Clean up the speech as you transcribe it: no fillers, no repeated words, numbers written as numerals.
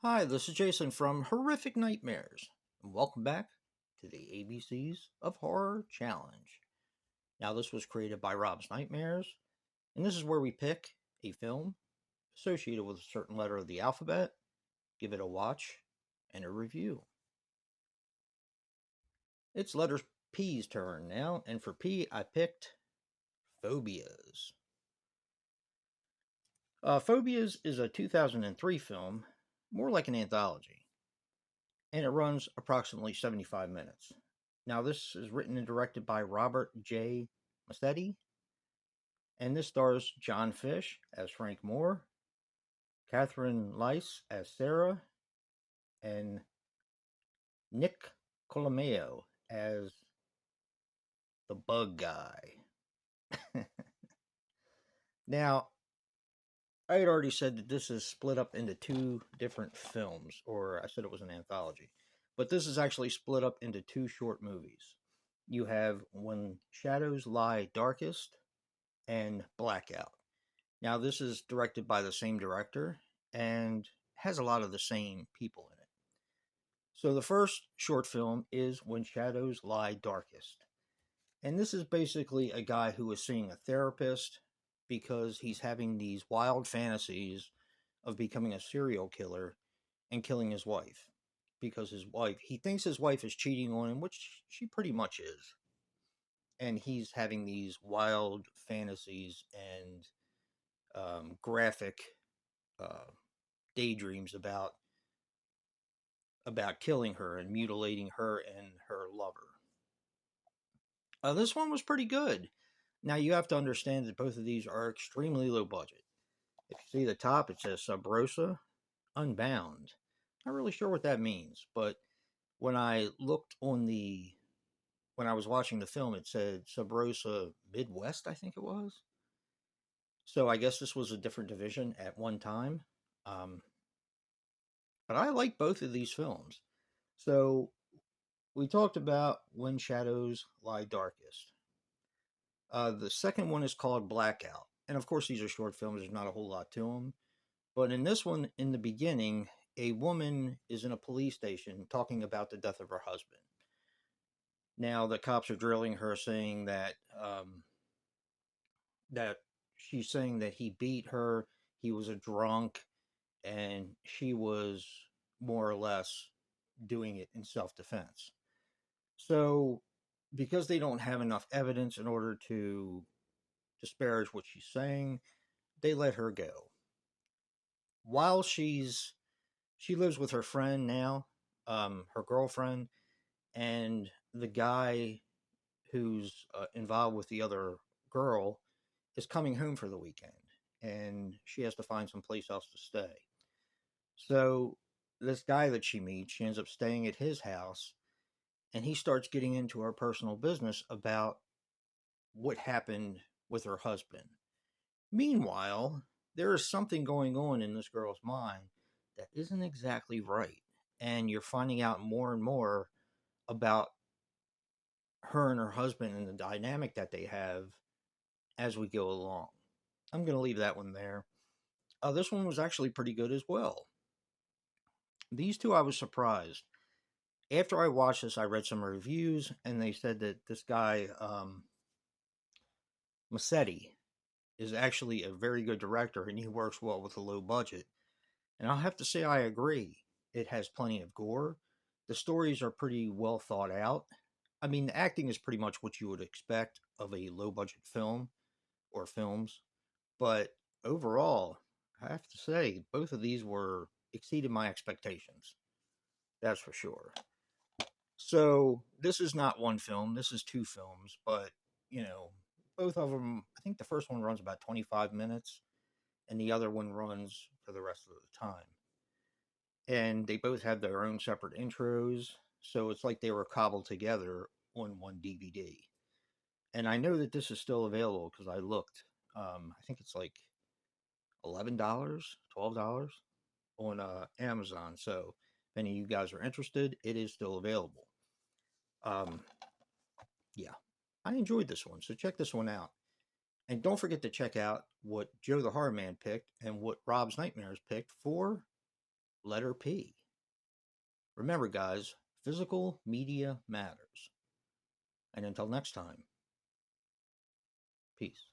Hi, this is Jason from Horrific Nightmares, and welcome back to the ABCs of Horror Challenge. Now, this was created by Rob's Nightmares, and this is where we pick a film associated with a certain letter of the alphabet, give it a watch, and a review. It's letter P's turn now, and for P, I picked Phobias. Phobias is a 2003 film, more like an anthology, and it runs approximately 75 minutes. Now, this is written and directed by Robert J. Massetti, and this stars John Fish as Frank Moore, Catherine Lice as Sarah, and Nick Colomeo as the Bug Guy. Now, I had already said that this is split up into two different films, or I said it was an anthology, but this is actually split up into two short movies. You have When Shadows Lie Darkest and Blackout. Now, this is directed by the same director and has a lot of the same people in it. So, the first short film is When Shadows Lie Darkest. And this is basically a guy who is seeing a therapist because he's having these wild fantasies of becoming a serial killer and killing his wife. Because he thinks his wife is cheating on him, which she pretty much is. And he's having these wild fantasies and graphic uh, daydreams about killing her and mutilating her and her lover. This one was pretty good. Now you have to understand that both of these are extremely low budget. If you see the top, it says Sub Rosa Unbound. Not really sure what that means, but when I looked on when I was watching the film, it said Sub Rosa Midwest, I think it was. So I guess this was a different division at one time. Um, but I like both of these films. So we talked about When Shadows Lie Darkest. The second one is called Blackout. And of course, these are short films, there's not a whole lot to them. But in this one, in the beginning, a woman is in a police station talking about the death of her husband. Now, the cops are drilling her, saying that she's saying that he beat her, he was a drunk, and she was more or less doing it in self defense. So, because they don't have enough evidence in order to disparage what she's saying, they let her go. While she lives with her friend now, her girlfriend, and the guy who's involved with the other girl is coming home for the weekend, and she has to find some place else to stay. So this guy that she meets, she ends up staying at his house, and he starts getting into her personal business about what happened with her husband. Meanwhile, there is something going on in this girl's mind that isn't exactly right. And you're finding out more and more about her and her husband and the dynamic that they have as we go along. I'm going to leave that one there. This one was actually pretty good as well. These two, I was surprised. After I watched this, I read some reviews, and they said that this guy, Massetti, is actually a very good director and he works well with a low budget. And I'll have to say, I agree. It has plenty of gore. The stories are pretty well thought out. I mean, the acting is pretty much what you would expect of a low budget film or films. But overall, I have to say, both of these were exceeded my expectations. That's for sure. So, this is not one film, this is two films, but, you know, both of them, I think the first one runs about 25 minutes and the other one runs for the rest of the time. And they both have their own separate intros, so it's like they were cobbled together on one DVD. And I know that this is still available because I looked. I think it's like $11, $12 on Amazon. So if any of you guys are interested, it is still available. Um, yeah, I enjoyed this one, so check this one out. And don't forget to check out what Joe the Horror Man picked and what Rob's Nightmares picked for Letter P. Remember, guys, physical media matters. And until next time, peace.